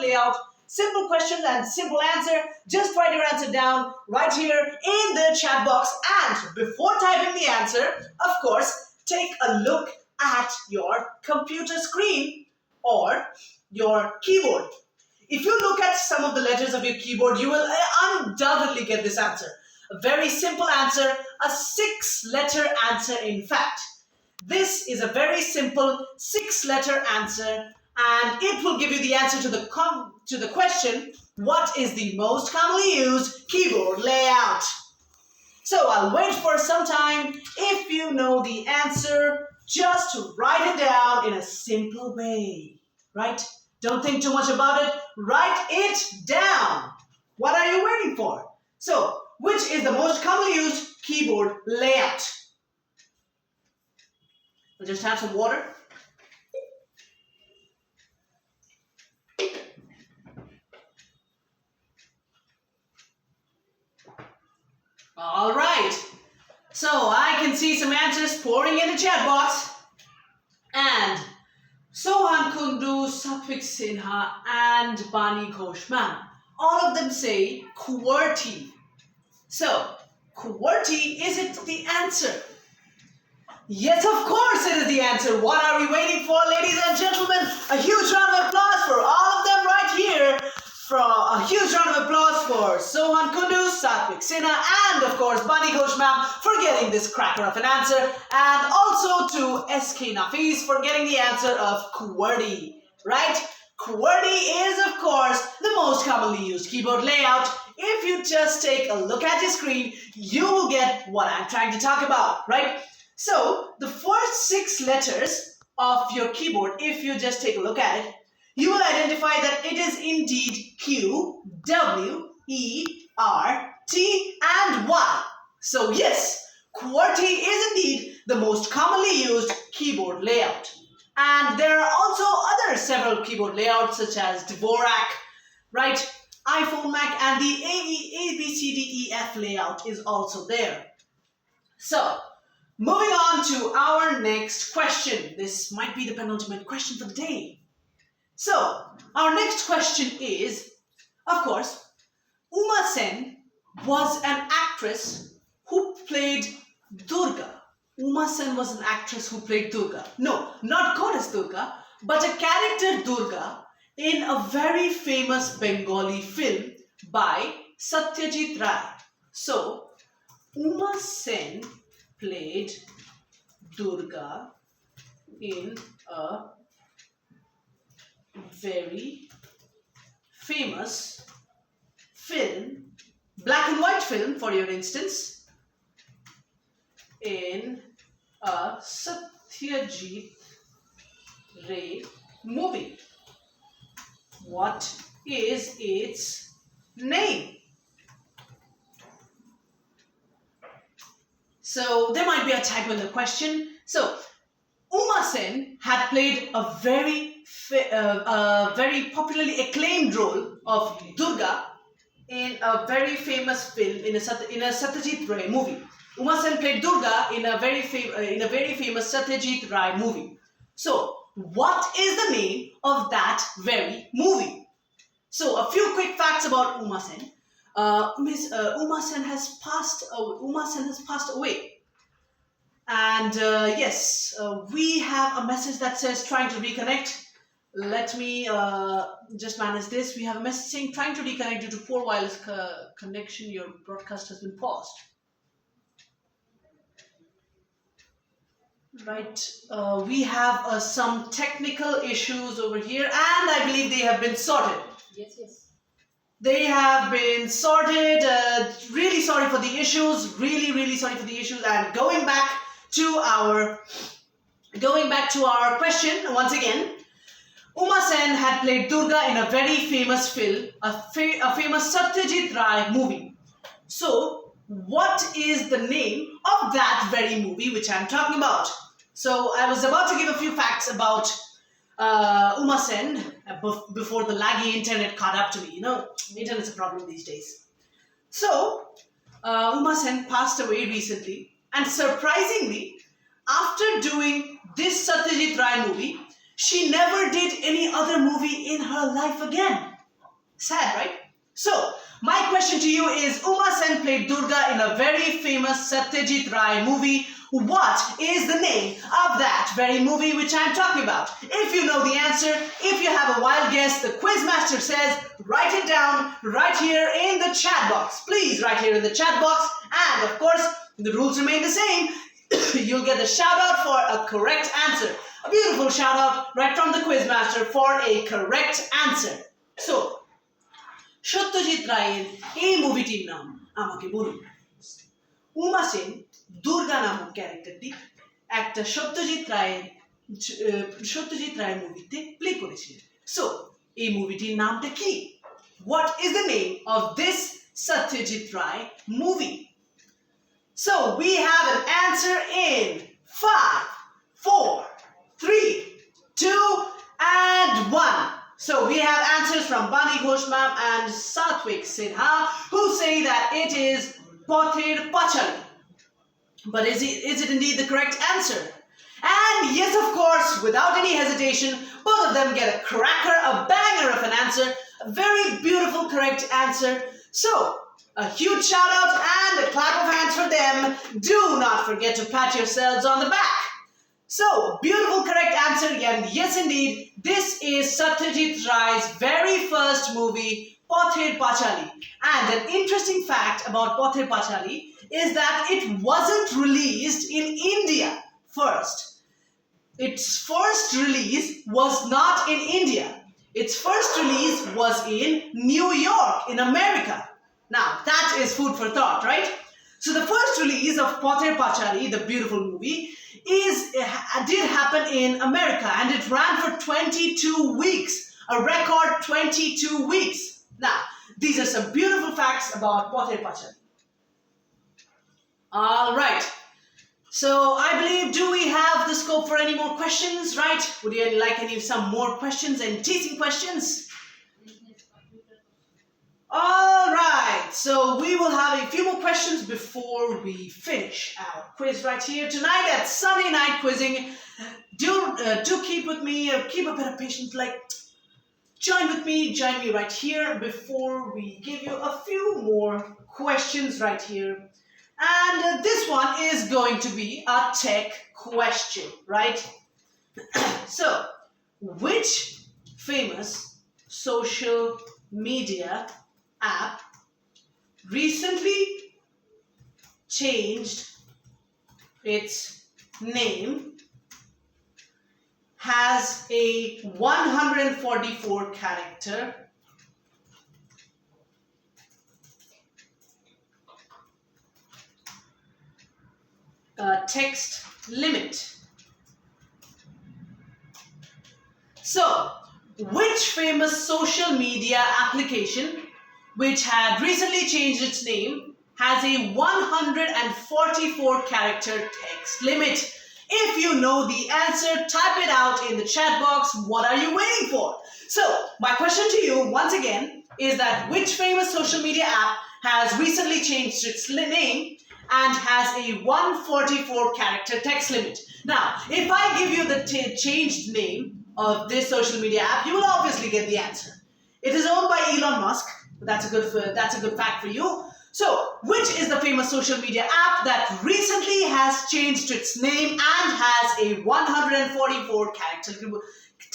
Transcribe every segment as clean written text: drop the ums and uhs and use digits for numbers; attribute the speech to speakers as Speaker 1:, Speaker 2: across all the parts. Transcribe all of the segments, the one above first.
Speaker 1: layout. Simple question and simple answer. Just write your answer down right here in the chat box. And before typing the answer, of course, take a look at your computer screen or your keyboard. If you look at some of the letters of your keyboard, you will undoubtedly get this answer. A very simple answer, a 6-letter answer in fact. This is a very simple 6-letter answer, and it will give you the answer to the question, what is the most commonly used keyboard layout? So I'll wait for some time. If you know the answer, just write it down in a simple way, right? Don't think too much about it. Write it down. What are you waiting for? So, which is the most commonly used keyboard layout? We'll just have some water. All right. So I can see some answers pouring in the chat box. And Sohan Kundu, Satvik Sinha, and Bani Ghosh, ma'am, all of them say QWERTY. So, QWERTY, is it the answer? Yes, of course it is the answer. What are we waiting for, ladies and gentlemen? A huge round of applause for all of them right here. A huge round of applause for Sohan Kundu, Satvik Sinha, and of course Bani Ghosh ma'am for getting this cracker of an answer, and also to SK Nafis for getting the answer of QWERTY, right? QWERTY is of course the most commonly used keyboard layout. If you just take a look at your screen, you will get what I'm trying to talk about, right? So the first 6 letters of your keyboard, if you just take a look at it, you will identify that it is indeed Q, W, E, R, T, and Y. So yes, QWERTY is indeed the most commonly used keyboard layout. And there are also other several keyboard layouts such as Dvorak, right? iPhone, Mac, and the A, B, C, D, E, F layout is also there. So, moving on to our next question. This might be the penultimate question for the day. So, our next question is, of course, Uma Sen was an actress who played Durga. Uma Sen was an actress who played Durga. No, not goddess Durga, but a character Durga in a very famous Bengali film by Satyajit Ray. So, Uma Sen played Durga in a very famous film, black and white film for your instance, in a Satyajit Ray movie. What is its name? So there might be a typo in the question. So Uma Sen had played a very popularly acclaimed role of Durga in a very famous film in a Satyajit Ray movie. Uma Sen played Durga in a very famous Satyajit Ray movie. So, what is the name of that very movie? So, a few quick facts about Uma Sen. Uma Sen has passed away. And yes, we have a message that says trying to reconnect. Let me just manage this. We have a message saying trying to reconnect due to poor wireless connection. Your broadcast has been paused. Right. We have some technical issues over here, and I believe they have been sorted.
Speaker 2: Yes, yes.
Speaker 1: They have been sorted. Really sorry for the issues. Really sorry for the issues. And going back to our question once again. Uma Sen had played Durga in a very famous film, a famous Satyajit Ray movie. So, what is the name of that very movie which I'm talking about? So, I was about to give a few facts about Uma Sen before the laggy internet caught up to me. You know, internet's a problem these days. So, Uma Sen passed away recently, and surprisingly, after doing this Satyajit Ray movie, she never did any other movie in her life again. Sad, right? So, my question to you is, Uma Sen played Durga in a very famous Satyajit Ray movie. What is the name of that very movie which I'm talking about? If you know the answer, if you have a wild guess, the Quizmaster says, write it down right here in the chat box. Please write here in the chat box. And of course, the rules remain the same. You'll get a shout out for a correct answer. A beautiful shout out right from the Quizmaster for a correct answer. So, Satyajit রায়ের এই মুভিটির নাম আমাকে বলুন। উমা সেন দুর্গা নামক ক্যারেক্টারটি একটা সত্যজিৎ রায়ের মুভিতে play করেছিলেন। সো এই মুভিটির নামটা কি? What is the name of this Satyajit Ray movie? So we have an answer in 5, 4, 3, 2, and 1. So we have answers from Bani Ghosh ma'am and Satvik Sinha, who say that it is Pather Panchali. But is it indeed the correct answer? And yes, of course, without any hesitation, both of them get a cracker, a banger of an answer, a very beautiful correct answer. So, a huge shout out and a clap of hands for them. Do not forget to pat yourselves on the back. So, beautiful correct answer, and yes indeed, this is Satyajit Ray's very first movie, Pather Panchali. And an interesting fact about Pather Panchali is that it wasn't released in India first. Its first release was not in India. Its first release was in New York, in America. Now, that is food for thought, right? So the first release of Pather Panchali, the beautiful movie, did happen in America, and it ran for 22 weeks, a record 22 weeks. Now, these are some beautiful facts about Pather Panchali. All right. So I believe, do we have the scope for any more questions, right? Would you like some more questions and teasing questions? All right, so we will have a few more questions before we finish our quiz right here tonight at Sunday Night Quizzing. Do keep with me, or keep a bit of patience, like join me right here before we give you a few more questions right here. And this one is going to be a tech question, right? So, which famous social media app recently changed its name, has a 144 character text limit? So, which famous social media application which had recently changed its name has a 144 character text limit? If you know the answer, type it out in the chat box. What are you waiting for? So, my question to you once again is that which famous social media app has recently changed its name and has a 144 character text limit? Now, if I give you the changed name of this social media app, you will obviously get the answer. It is owned by Elon Musk. That's a good fact for you. So, which is the famous social media app that recently has changed its name and has a 144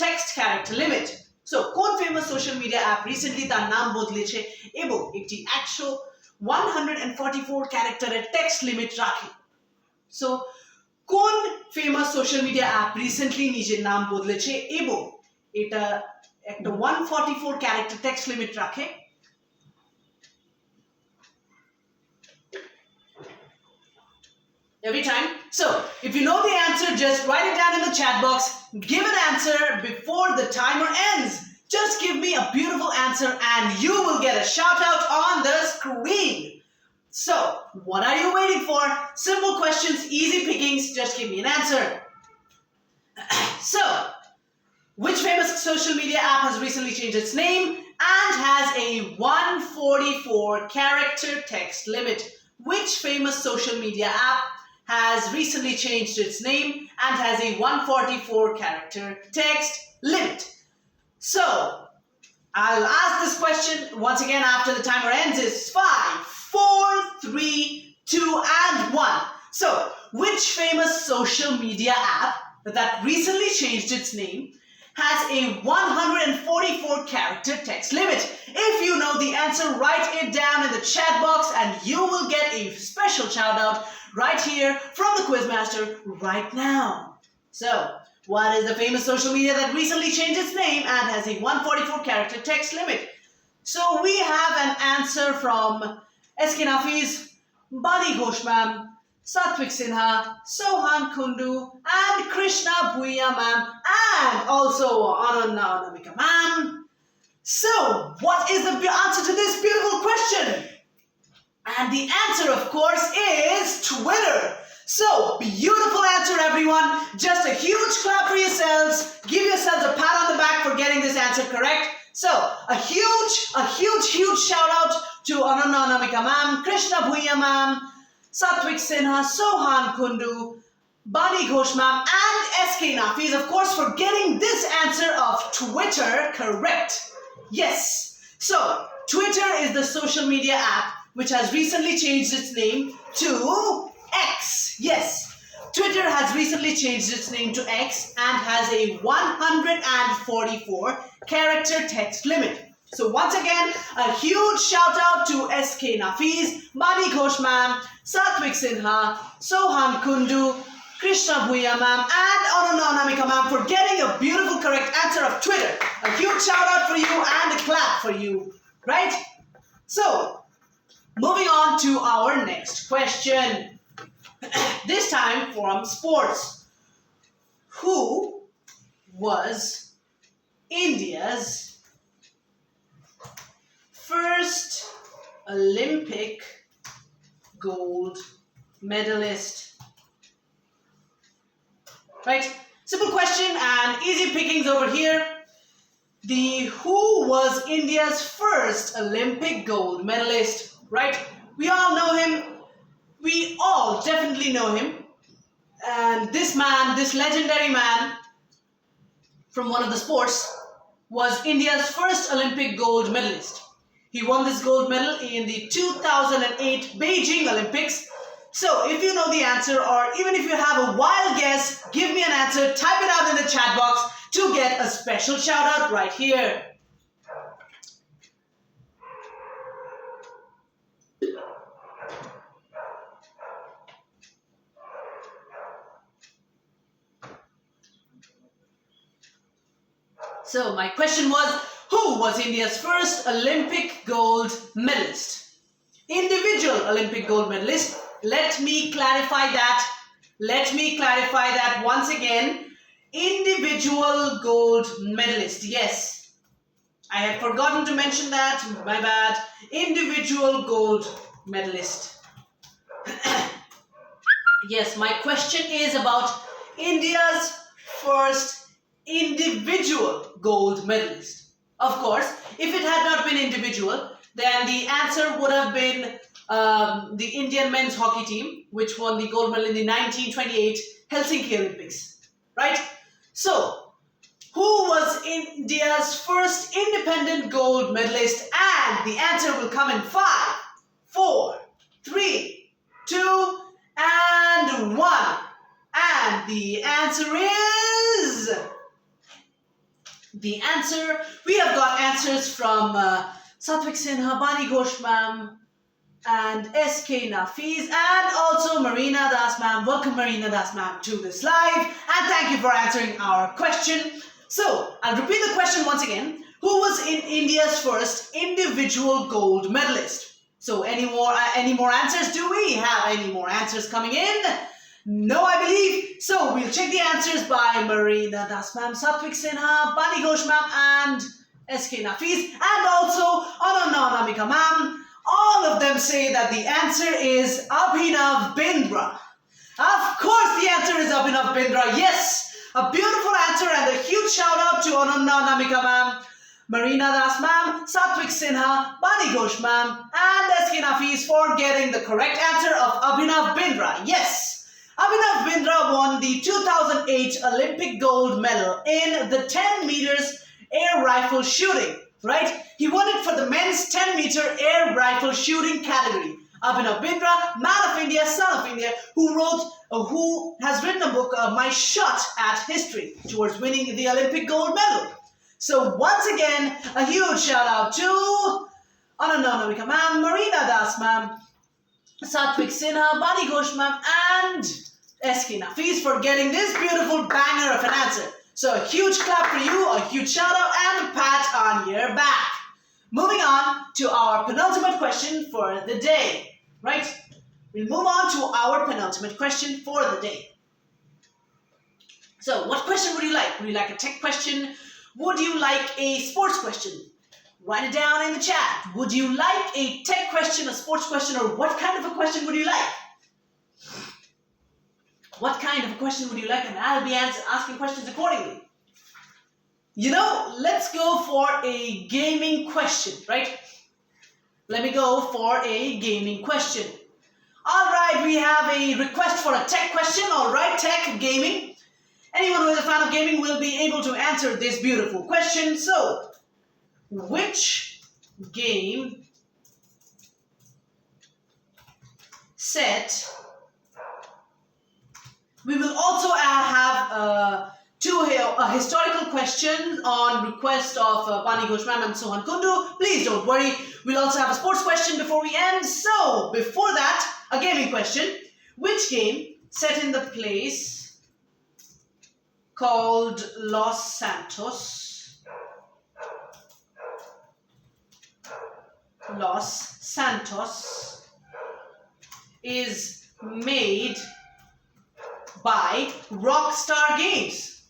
Speaker 1: text character limit? So, কোন famous social media app recently তার নাম বদলেছে এবং একটি actual 144 character text limit রাখে? So, কোন famous social media app recently নিজের নাম বদলেছে এবং এটা একটা 144 character text limit রাখে? Every time. So, if you know the answer, just write it down in the chat box. Give an answer before the timer ends. Just give me a beautiful answer and you will get a shout out on the screen. So, what are you waiting for? Simple questions, easy pickings, just give me an answer. So, which famous social media app has recently changed its name and has a 144 character text limit? Which famous social media app has recently changed its name and has a 144 character text limit. So, I'll ask this question once again after the timer ends. Is 5, 4, 3, 2, and 1. So, which famous social media app that recently changed its name has a 144 character text limit? If you know the answer, write it down in the chat box and you will get a special shout out right here from the Quizmaster right now. So, what is the famous social media that recently changed its name and has a 144 character text limit? So we have an answer from SK Nafiz, Bani Ghosh ma'am, Satvik Sinha, Sohan Kundu, and Krishna Bhuiya ma'am, and also Ananya Anamika ma'am. So, what is the answer to this beautiful question? And the answer, of course, is Twitter. So, beautiful answer, everyone. Just a huge clap for yourselves. Give yourselves a pat on the back for getting this answer correct. So, a huge shout out to Ananya Anamika ma'am, Krishna Bhuiya ma'am, Satvik Sinha, Sohan Kundu, Bani Ghosh ma'am, and SK Nafiz, of course, for getting this answer of Twitter correct. Yes. So, Twitter is the social media app which has recently changed its name to X. Yes. Twitter has recently changed its name to X and has a 144 character text limit. So once again, a huge shout out to SK Nafiz, Bani Ghosh ma'am, Satvik Sinha, Sohan Kundu, Krishna Bhuiya ma'am, and Ananya Anamika ma'am for getting a beautiful correct answer of Twitter. A huge shout out for you and a clap for you, right? So, moving on to our next question. This time from sports. Who was India's first Olympic gold medalist? Right? Simple question and easy pickings over here. Who was India's first Olympic gold medalist? Right? We all know him. We all definitely know him. And this man, this legendary man from one of the sports, was India's first Olympic gold medalist. He won this gold medal in the 2008 Beijing Olympics. So, if you know the answer or even if you have a wild guess, give me an answer, type it out in the chat box to get a special shout out right here. So, my question was, who was India's first Olympic gold medalist? Individual Olympic gold medalist. Let me clarify that. Once again. Individual gold medalist. Yes. I had forgotten to mention that. My bad. Individual gold medalist. Yes, my question is about India's first individual gold medalist. Of course, if it had not been individual, then the answer would have been the Indian men's hockey team, which won the gold medal in the 1928 Helsinki Olympics. Right? So, who was India's first independent gold medalist? And the answer will come in 5, 4, 3, 2, and 1. And the answer is... we have got answers from Satvik Sinha, Bani Ghosh ma'am, and SK Nafiz, and also Marina Das ma'am. Welcome Marina Das ma'am to this live, and thank you for answering our question. So, I'll repeat the question once again. Who was in India's first individual gold medalist? So, any more answers? Do we have any more answers coming in? No, I believe. So, we'll check the answers by Marina Das ma'am, Satvik Sinha, Bani Ghosh ma'am, and SK Nafiz, and also Ananya Anamika ma'am. All of them say that the answer is Abhinav Bindra. Of course, the answer is Abhinav Bindra. Yes, a beautiful answer and a huge shout out to Ananya Anamika ma'am, Marina Das ma'am, Satvik Sinha, Bani Ghosh ma'am, and SK Nafiz for getting the correct answer of Abhinav Bindra. Yes. Abhinav Bindra won the 2008 Olympic gold medal in the 10 meters air rifle shooting, right? He won it for the men's 10-meter air rifle shooting category. Abhinav Bindra, man of India, son of India, who has written a book, My Shot at History, towards winning the Olympic gold medal. So once again, a huge shout out to Ananamika ma'am, Marina Das ma'am, Satvik Sinha, Bani Ghosh ma'am, and SK Nafiz for getting this beautiful banger of an answer. So a huge clap for you, a huge shout out, and a pat on your back. Moving on to our penultimate question for the day, right? We'll move on to our penultimate question for the day. So what question would you like? Would you like a tech question? Would you like a sports question? Write it down in the chat. Would you like a tech question, a sports question, or what kind of a question would you like? What kind of a question would you like? And I'll be asking questions accordingly. You know, let's go for a gaming question, right? Let me go for a gaming question. All right, we have a request for a tech question. All right, tech, gaming. Anyone who is a fan of gaming will be able to answer this beautiful question. So, which game set... We will also have a historical question on request of Bani Ghosh ma'am and Sohan Kundu. Please don't worry. We'll also have a sports question before we end. So, before that, a gaming question. Which game set in the place called Los Santos? Los Santos is made by Rockstar Games.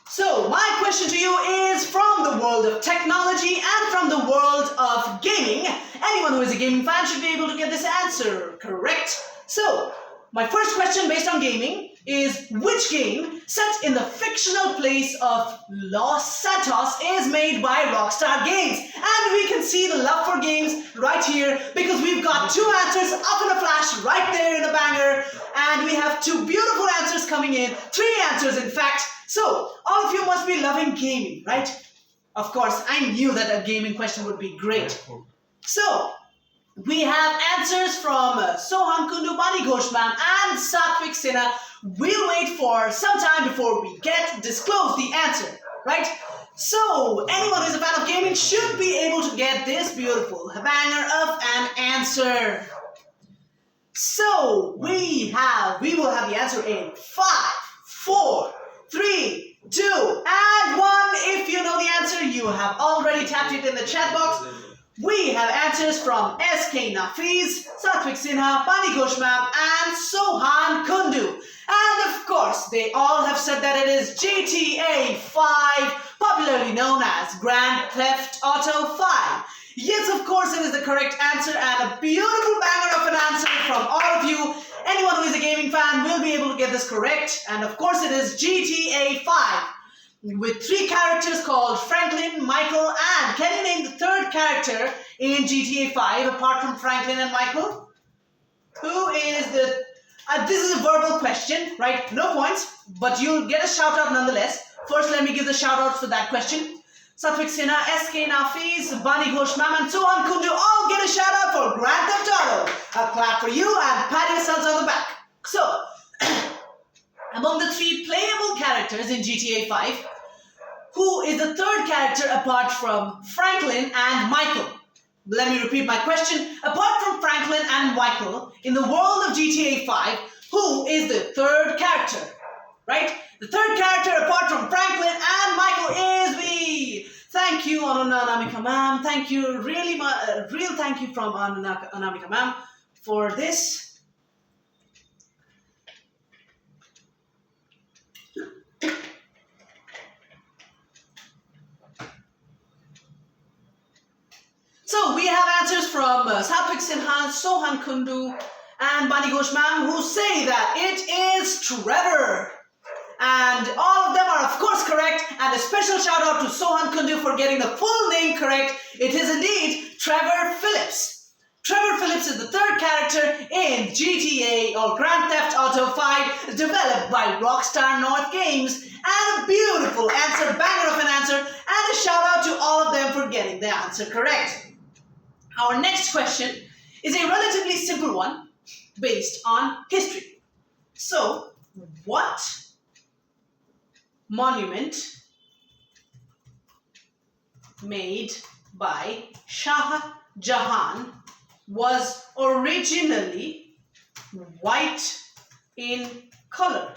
Speaker 1: So my question to you is from the world of technology and from the world of gaming. Anyone who is a gaming fan should be able to get this answer correct. So my first question based on gaming is, which game set in the fictional place of Los Santos is made by Rockstar Games? And we can see the love for games right here because we've got two answers up in a flash right there in a banger, and we have two beautiful answers coming in, three answers in fact. So all of you must be loving gaming, right? Of course, I knew that a gaming question would be great. So we have answers from Sohan Kundu, Bani Ghosh ma'am, and Satvik Sinha. We'll wait for some time before we disclose the answer, right? So, anyone who's a fan of gaming should be able to get this beautiful banger of an answer. So, we will have the answer in 5, 4, 3, 2, and 1. If you know the answer, you have already tapped it in the chat box. We have answers from SK Nafiz, Satvik Sinha, Bani Ghosh ma'am, and Sohan Kundu. And of course, they all have said that it is GTA 5, popularly known as Grand Theft Auto 5. Yes, of course, it is the correct answer, and a beautiful banger of an answer from all of you. Anyone who is a gaming fan will be able to get this correct. And of course, it is GTA 5. With three characters called Franklin, Michael, and can you name the third character in GTA 5 apart from Franklin and Michael? Who is the... this is a verbal question, right? No points, but you'll get a shout out nonetheless. First, let me give the shout outs for that question. Satvik Sinha, SK Nafiz, Bani Ghosh ma'am, and Sohan Kundu all get a shout out for Grand Theft Auto. A clap for you and pat yourselves on the back. So, among the three playable characters in GTA 5, who is the third character apart from Franklin and Michael? Let me repeat my question. Apart from Franklin and Michael, in the world of GTA 5, who is the third character? Right? The third character apart from Franklin and Michael is me. Thank you, Anamika ma'am. Thank you, real thank you from Anamika ma'am for this. So we have answers from Satvik Sinha, Sohan Kundu, and Bani Ghosh ma'am who say that it is Trevor. And all of them are of course correct, and a special shout out to Sohan Kundu for getting the full name correct. It is indeed Trevor Phillips. Trevor Phillips is the third character in GTA or Grand Theft Auto 5 developed by Rockstar North Games. And a beautiful answer, banger of an answer, and a shout out to all of them for getting the answer correct. Our next question is a relatively simple one based on history. So, what monument made by Shah Jahan was originally white in color?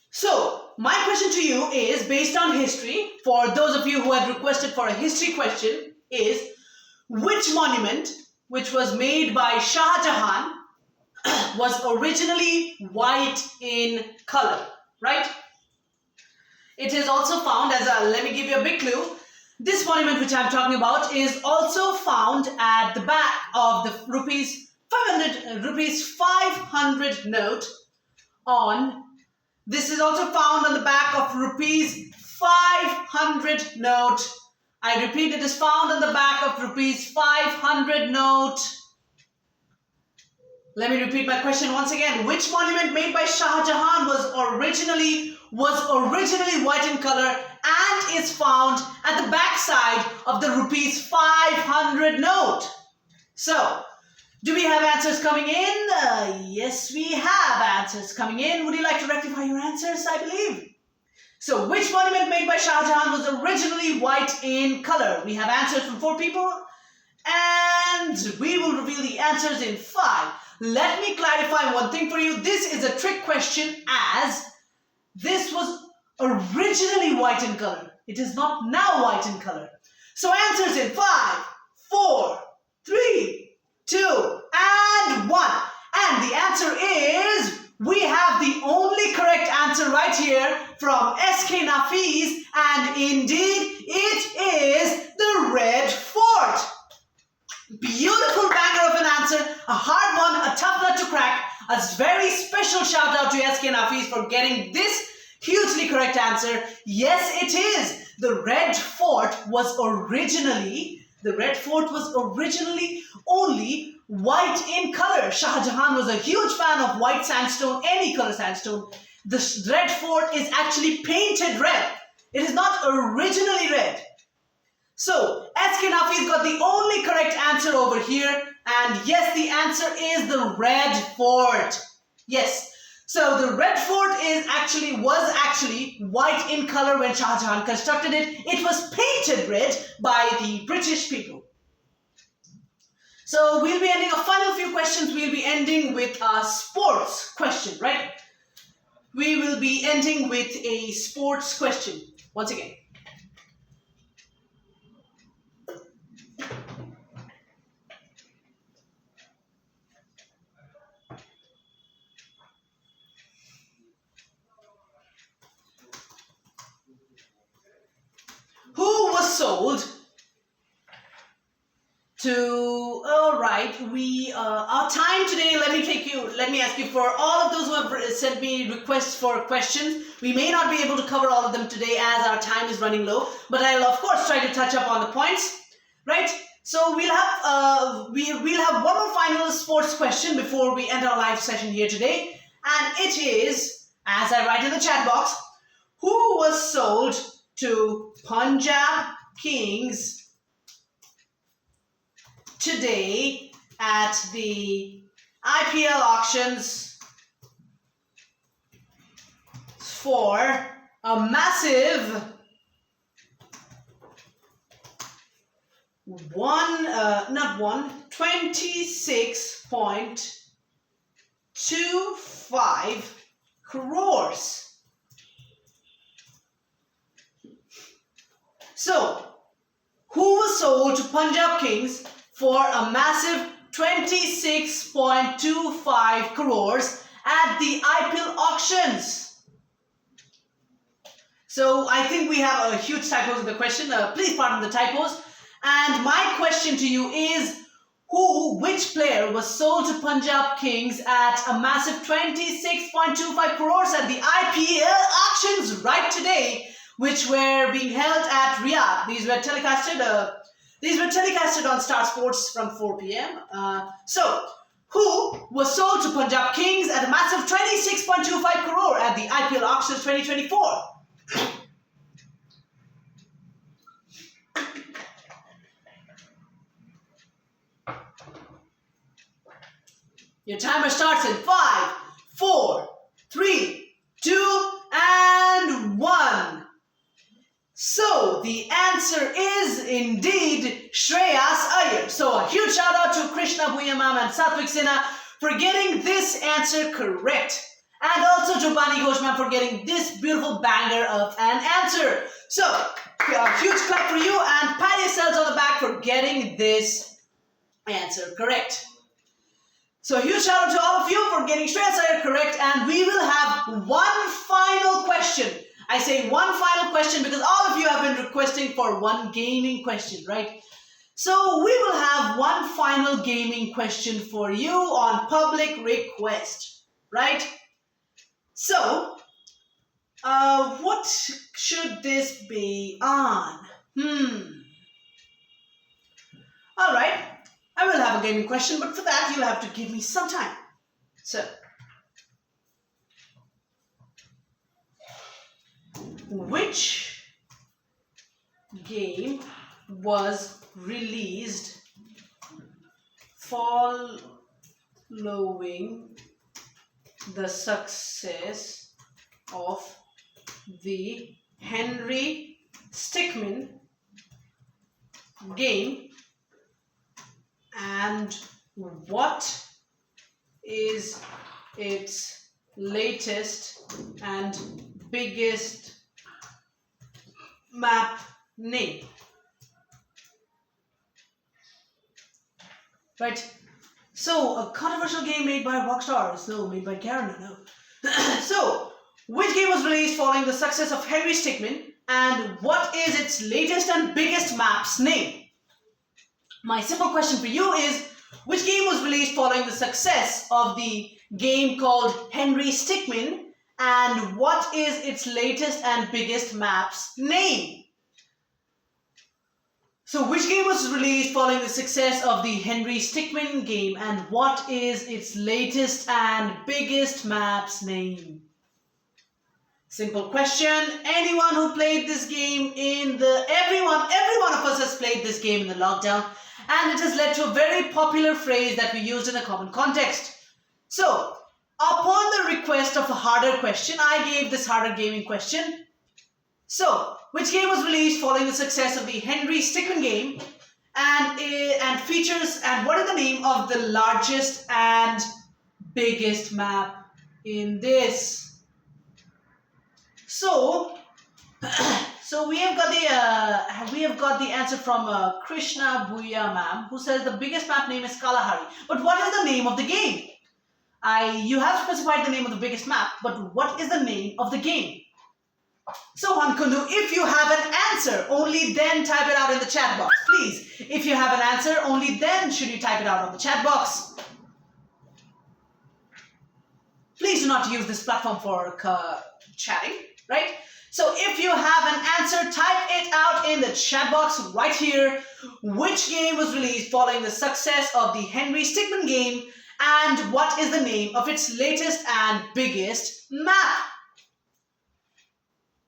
Speaker 1: So, my question to you is based on history. For those of you who had requested for a history question, is which monument which was made by Shah Jahan was originally white in color, right? It is also found as a, let me give you a big clue. This monument which I'm talking about is also found at the back of the rupees 500 note on. This is also found on the back of rupees 500 note. I repeat, it is found on the back of rupees 500 note. Let me repeat my question once again. Which monument made by Shah Jahan was originally white in color and is found at the back side of the rupees 500 note? So, do we have answers coming in? Yes, we have answers coming in. Would you like to rectify your answers, I believe? So, which monument made by Shah Jahan was originally white in color? We have answers from 4 people, and we will reveal the answers in 5. Let me clarify one thing for you. This is a trick question, as this was originally white in color. It is not now white in color. So, answers in 5, 4, 3, 2, and 1. And the answer is, we have the only correct answer right here from SK Nafiz, and indeed it is the Red Fort. Beautiful banger of an answer, a hard one, a tough nut to crack. A very special shout out to SK Nafiz for getting this hugely correct answer. Yes, it is. The Red Fort was originally only white in color. Shah Jahan was a huge fan of white sandstone, any color sandstone. The Red Fort is actually painted red. It is not originally red. So, SK Nafiz got the only correct answer over here. And yes, the answer is the Red Fort. Yes. So, the Red Fort was actually white in color when Shah Jahan constructed it. It was painted red by the British people. So, we'll be ending a final few questions. We'll be ending with a sports question, right? We will be ending with a sports question once again. Who was sold to, alright, our time today, let me ask you, for all of those who have sent me requests for questions, we may not be able to cover all of them today as our time is running low, but I'll of course try to touch up on the points, right? So we'll have one more final sports question before we end our live session here today, and it is, as I write in the chat box, who was sold to Punjab Kings today at the IPL auctions for a massive 26.25 crores. So, who was sold to Punjab Kings for a massive 26.25 crores at the IPL auctions? So, I think we have a huge typos in the question. Please pardon the typos. And my question to you is, which player was sold to Punjab Kings at a massive 26.25 crores at the IPL auctions right today? which were being held at Riyadh. These were telecasted on Star Sports from 4 p.m. So, who was sold to Punjab Kings at a massive 26.25 crore at the IPL auctions 2024? Your timer starts in 5, 4, 3, 2, and 1. So the answer is indeed Shreyas Iyer. So a huge shout out to Krishna Bhuya ma'am and Satvik Sinha for getting this answer correct. And also to Bani Ghosh ma'am for getting this beautiful banger of an answer. So a huge clap for you and pat yourselves on the back for getting this answer correct. So a huge shout out to all of you for getting Shreyas Iyer correct, and we will have one final question. I say one final question because all of you have been requesting for one gaming question, right? So we will have one final gaming question for you on public request, right? So, what should this be on? All right. I will have a gaming question, but for that you'll have to give me some time. So, which game was released following the success of the Henry Stickmin game, and what is its latest and biggest map name? Right, so a controversial game made by Rockstar, no, made by Garena, no. So, which game was released following the success of Henry Stickmin, and what is its latest and biggest map's name? My simple question for you is, which game was released following the success of the game called Henry Stickmin, and what is its latest and biggest map's name? So which game was released following the success of the Henry Stickmin game, and what is its latest and biggest map's name? Simple question. Anyone who played this game every one of us has played this game in the lockdown, and it has led to a very popular phrase that we used in a common context. So, upon the request of a harder question, I gave this harder gaming question. So, which game was released following the success of the Henry Stickmin game, and what is the name of the largest and biggest map in this? So we have got the answer from Krishna Bhuya ma'am, who says the biggest map name is Kalahari. But what is the name of the game? You have specified the name of the biggest map, but what is the name of the game? So Hankundu, if you have an answer, only then type it out in the chat box. Please, if you have an answer, only then should you type it out on the chat box. Please do not use this platform for chatting, right? So if you have an answer, type it out in the chat box right here. Which game was released following the success of the Henry Stickmin game, and what is the name of its latest and biggest map?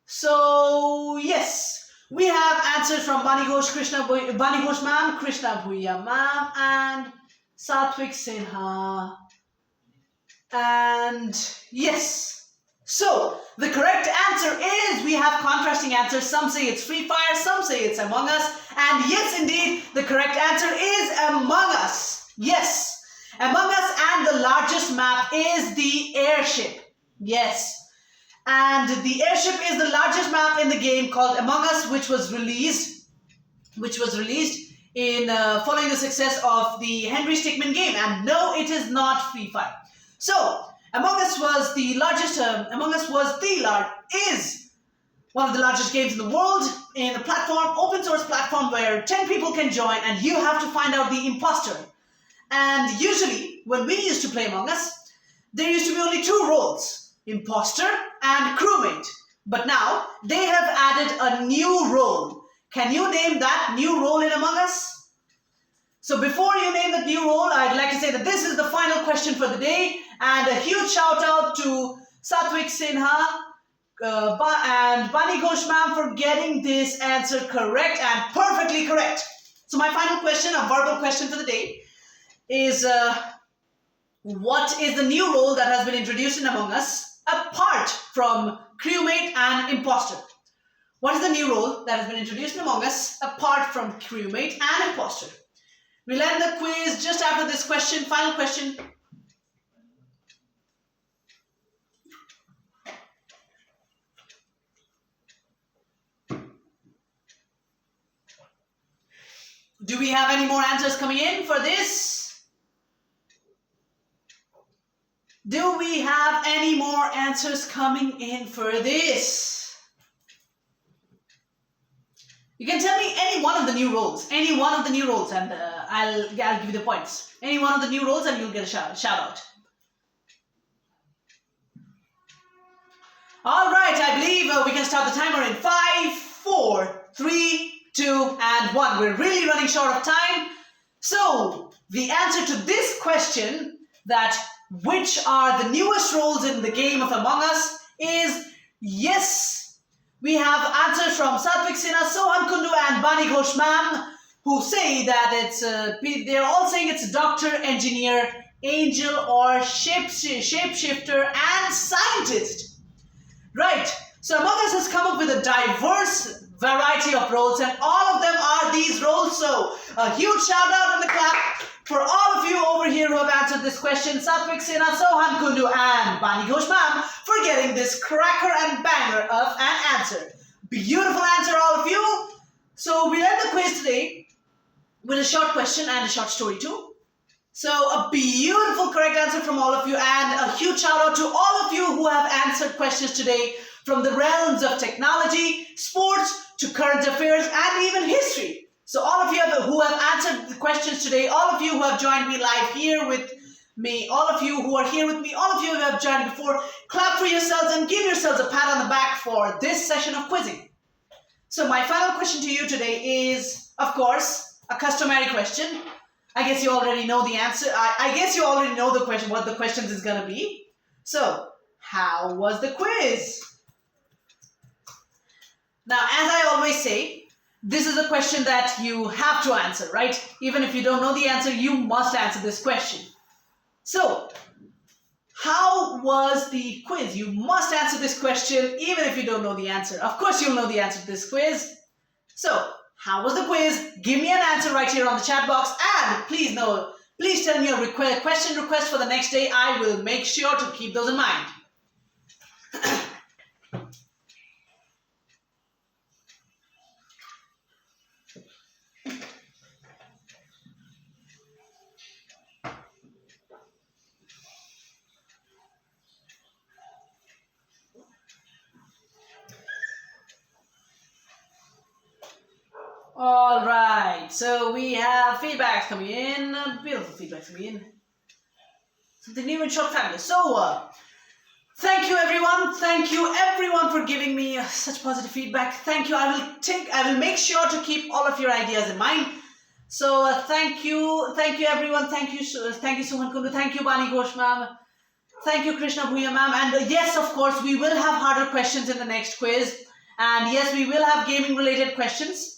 Speaker 1: So yes, we have answers from Bani Ghosh ma'am, Krishna Bhuya ma'am, and Satvik Sinha. And yes, so the correct answer is, we have contrasting answers. Some say it's Free Fire, some say it's Among Us, and yes indeed, the correct answer is Among Us. Yes, Among Us, and the largest map is the airship. Yes, and the airship is the largest map in the game called Among Us, which was released in following the success of the Henry Stickmin game. And no, it is not Free Fire. So Among Us was the largest. Is one of the largest games in the world, in a platform, open source platform, where 10 people can join, and you have to find out the imposter. And usually, when we used to play Among Us, there used to be only two roles: imposter and crewmate. But now they have added a new role. Can you name that new role in Among Us? So before you name the new role, I'd like to say that this is the final question for the day, and a huge shout out to Satvik Sinha and Bani Ghosh ma'am for getting this answer correct and perfectly correct. So my final question, a verbal question for the day, is what is the new role that has been introduced in Among Us apart from crewmate and imposter? What is the new role that has been introduced in Among Us apart from crewmate and imposter? We'll end the quiz just after this question, final question. Do we have any more answers coming in for this? Do we have any more answers coming in for this? You can tell me any one of the new roles, and I'll give you the points. Any one of the new roles and you'll get a shout out. All right, I believe we can start the timer in 5, 4, 3, 2, and 1. We're really running short of time. So the answer to this question, that which are the newest roles in the game of Among Us, is yes. We have answers from Satvik Sinha, Sohan Kundu and Bani Ghosh ma'am, who say that it's, they're all saying it's doctor, engineer, angel, or shapeshifter and scientist. Right, so Among Us has come up with a diverse variety of roles, and all of them are these roles. So a huge shout out and a clap for all of you over here who have answered this question. Satvik Sinha, Sohan Kundu and Bani Ghosh ma'am for getting this cracker and banger of an answer. Beautiful answer, all of you. So we'll end the quiz today with a short question and a short story too. So a beautiful correct answer from all of you, and a huge shout out to all of you who have answered questions today from the realms of technology, sports, to current affairs, and even history. So all of you who have answered the questions today, all of you who have joined me live here with me, all of you who are here with me, all of you who have joined before, clap for yourselves and give yourselves a pat on the back for this session of quizzing. So my final question to you today is, of course, a customary question. I guess you already know the answer. I guess you already know the question, what the questions is going to be. So, how was the quiz? Now, as I always say, this is a question that you have to answer, right? Even if you don't know the answer, you must answer this question. So, how was the quiz? You must answer this question even if you don't know the answer. Of course, you'll know the answer to this quiz. So, how was the quiz? Give me an answer right here on the chat box, and please tell me your question request for the next day. I will make sure to keep those in mind. All right, so we have feedback coming in, beautiful feedback coming in. Something new and short, fabulous. So, thank you everyone for giving me such positive feedback. Thank you. I will make sure to keep all of your ideas in mind. So, thank you everyone. Thank you Sohan Kundu. Thank you Bani Ghosh ma'am. Thank you Krishna Bhuya ma'am. And yes, of course, we will have harder questions in the next quiz. And yes, we will have gaming related questions.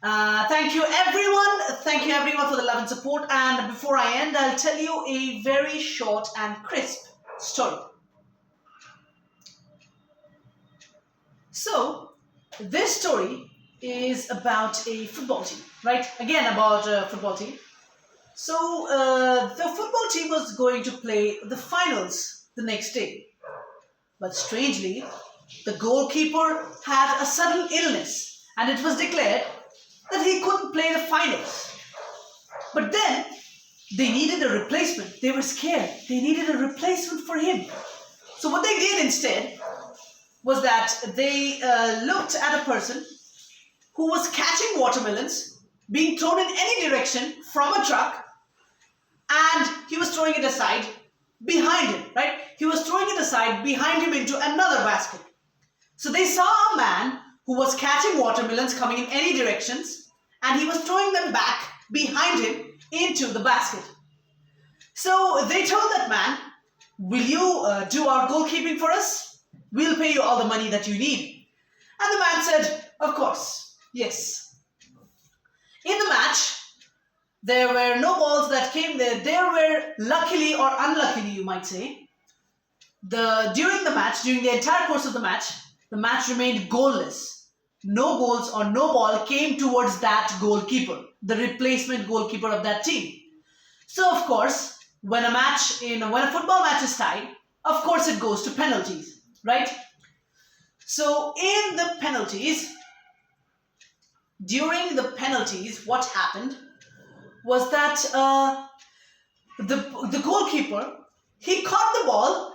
Speaker 1: Thank you everyone for the love and support. And before I end, I'll tell you a very short and crisp story. So this story is about a football team, right? Again, about a football team. So the football team was going to play the finals the next day, but strangely the goalkeeper had a sudden illness, and it was declared that he couldn't play the finals. But then they needed a replacement. They were scared. They needed a replacement for him. So what they did instead was that they looked at a person who was catching watermelons being thrown in any direction from a truck, and he was throwing it aside behind him, right? He was throwing it aside behind him into another basket. So they saw a man who was catching watermelons coming in any directions, and he was throwing them back behind him into the basket. So they told that man, will you do our goalkeeping for us? We'll pay you all the money that you need. And the man said, of course, yes. In the match, there were no balls that came there. There were, luckily or unluckily, you might say, during the entire course of the match remained goalless. No goals or no ball came towards that goalkeeper, the replacement goalkeeper of that team. So of course, when a football match is tied, of course it goes to penalties, right? So during the penalties, what happened was that the goalkeeper, he caught the ball,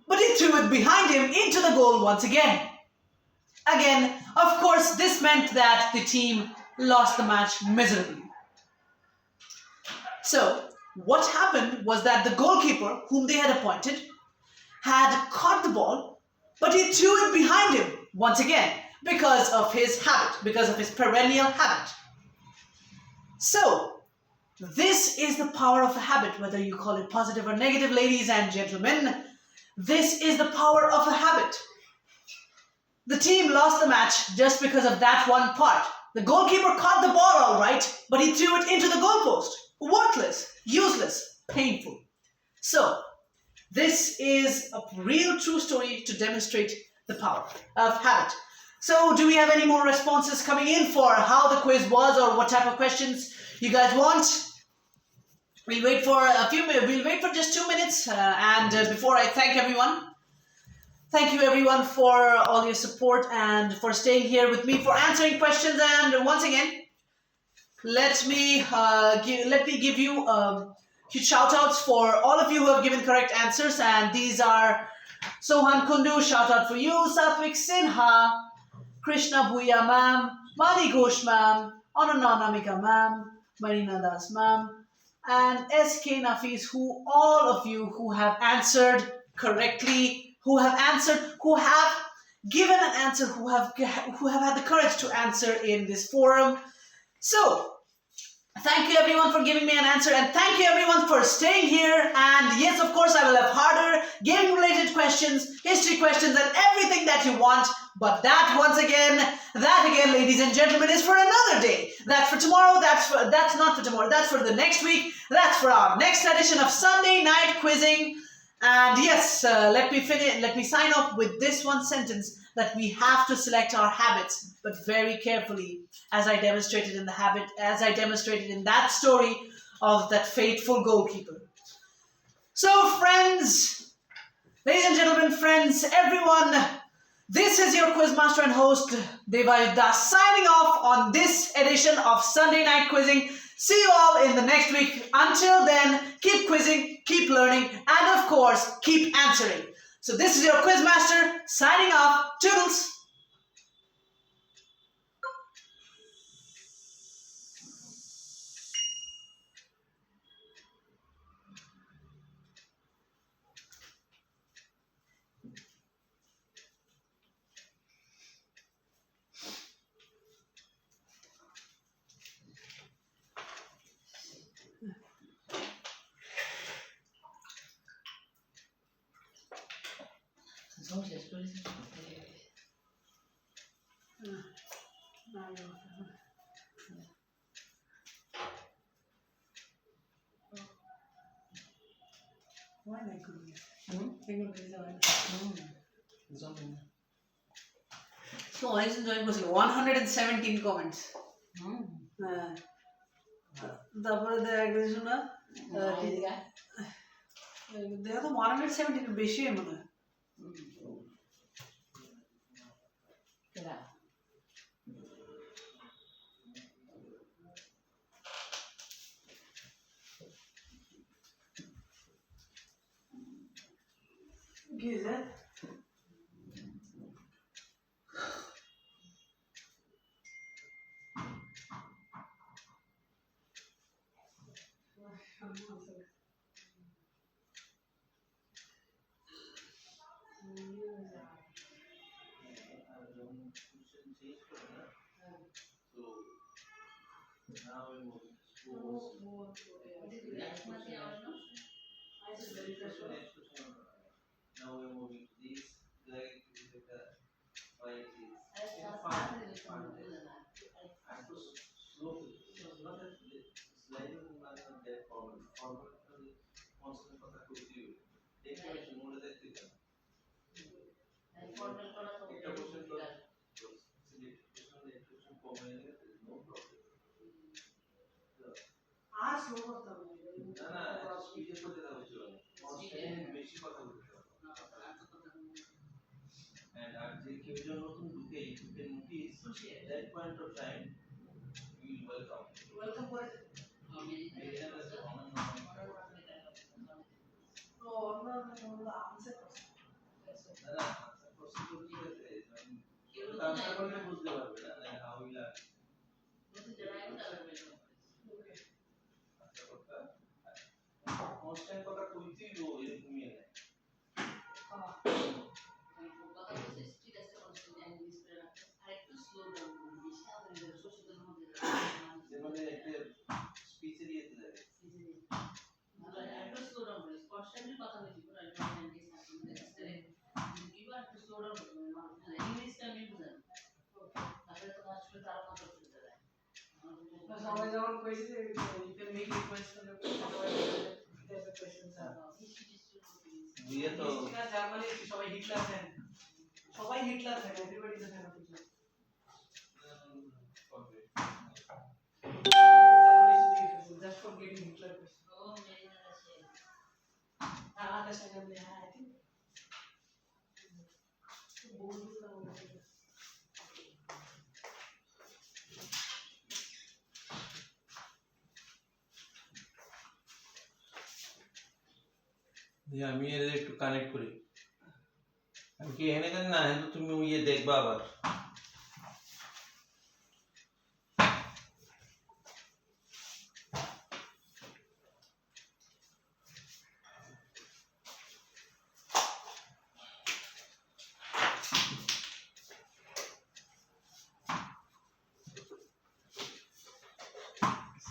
Speaker 1: but he threw it behind him into the goal once again. Again, of course, this meant that the team lost the match miserably. So, what happened was that the goalkeeper, whom they had appointed, had caught the ball, but he threw it behind him once again because of his habit, because of his perennial habit. So, this is the power of a habit, whether you call it positive or negative, ladies and gentlemen. This is the power of a habit. The team lost the match just because of that one part. The goalkeeper caught the ball all right, but he threw it into the goalpost. Worthless, useless, painful. So, this is a real true story to demonstrate the power of habit. So, do we have any more responses coming in for how the quiz was or what type of questions you guys want? We'll wait for just 2 minutes before I thank everyone. Thank you everyone for all your support and for staying here with me for answering questions. And once again, let me give you huge shout outs for all of you who have given correct answers. And these are Sohan Kundu, shout out for you, Satvik Sinha, Krishna Bhuya ma'am, Mani Ghosh ma'am, Ananamika ma'am, Marina Das ma'am, and SK Nafis, who all of you who have answered correctly, who have given an answer, who have had the courage to answer in this forum. So, thank you everyone for giving me an answer, and thank you everyone for staying here. And yes, of course, I will have harder gaming related questions, history questions, and everything that you want. But that again, ladies and gentlemen, is for another day. That's for tomorrow. That's not for tomorrow. That's for the next week. That's for our next edition of Sunday Night Quizzing. And yes, let me sign off with this one sentence, that we have to select our habits, but very carefully, as I demonstrated in that story of that fateful goalkeeper. So friends, ladies and gentlemen, friends, everyone, this is your quizmaster and host, Devayut Das, signing off on this edition of Sunday Night Quizzing. See you all in the next week. Until then, keep quizzing, keep learning, and of course, keep answering. So this is your quizmaster signing off. Toodles! So, ladies and gentlemen, 117 comments. They are the 117 beshi hai mane. Güzel.
Speaker 2: now we move to schools. Now we're moving to this, like why it is fun. I'm so slow. Not that sliding not that forward. Forward constant কথা কইতে দেখতে পাচ্ছি মনে দেখতে একটা question তো selection কমে গেছে নো প্রবলেম
Speaker 1: আর স্লো করতে হবে
Speaker 2: না না স্পিডে করতে দাও ছিল কনস্ট্যান্ট বেশি কথা বলতে হবে and আর যে কেউ যখন নতুন ঢুকে you can notice at that point of time you will welcome
Speaker 1: করে তো অন্য আনসার
Speaker 2: না প্রশ্ন ঠিক আছে আনসার করলে বুঝতে পারবে না হাউ উইল কনস্ট্যান্ট কথা কইতেই গো এরকমই না যেমন একটা স্পিচে দিয়ে দেয়
Speaker 1: সবাই যখন কইছে যে you can make request for the questions
Speaker 2: দিয়ে তো
Speaker 1: জার্মানি সবাই Hitler fan everybody is a fan of Hitler just for getting Hitler question that's why I think
Speaker 2: আমি এর একটু কানেক্ট করি আমি কি এখানে কেন না কিন্তু তুমি ইয়ে দেখবা আবার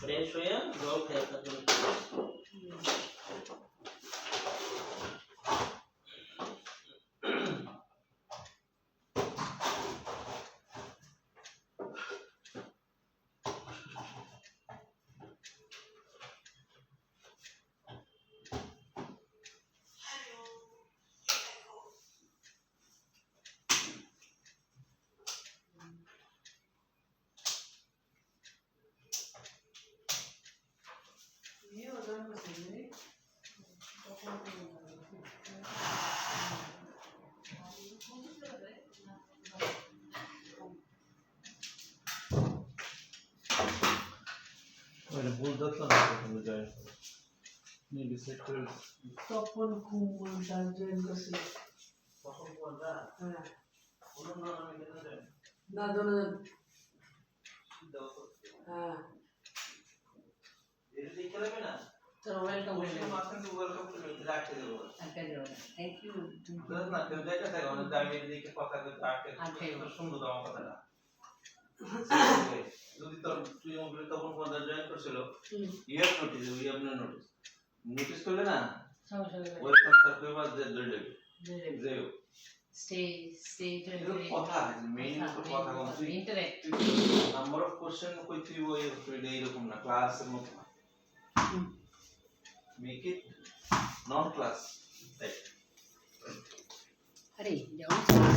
Speaker 2: ফ্রেশ হয়ে জল খেয়ে থাকবে মানে ভুল যাচ্ছে না তুমি যাই নি ডিসাইড করে
Speaker 1: তখন কুমুল জয়েন করছিল
Speaker 2: তখন কোনটা
Speaker 1: হ্যাঁ
Speaker 2: ওনার নাম আমি কেন জানি
Speaker 1: না দোনোজন
Speaker 2: দাও তো
Speaker 1: হ্যাঁ
Speaker 2: এর দিকে যাবে না
Speaker 1: চলো ওয়েলকাম
Speaker 2: ওকে মাসন টু ওয়েলকাম টু রাখতে দেবো
Speaker 1: থ্যাংক ইউ
Speaker 2: না কেউ যাইতে থাকে অনেক দামি দিকে কথা কইতে আটকে শুনবো তো আমার কথাটা যদি তোর তুই আমাকে তখন কোন জয়েন করছিল you have notice we have no notice notice করলে না ওয়েলকাম স্যার কই বাদ দে দে
Speaker 1: stay
Speaker 2: কথা মেইন তো কথা কোন তুই
Speaker 1: interactive
Speaker 2: নাম্বার অফ কোশ্চেন কই তুই ওই এইরকম না ক্লাসের মতো make it non class right
Speaker 1: আরে যাও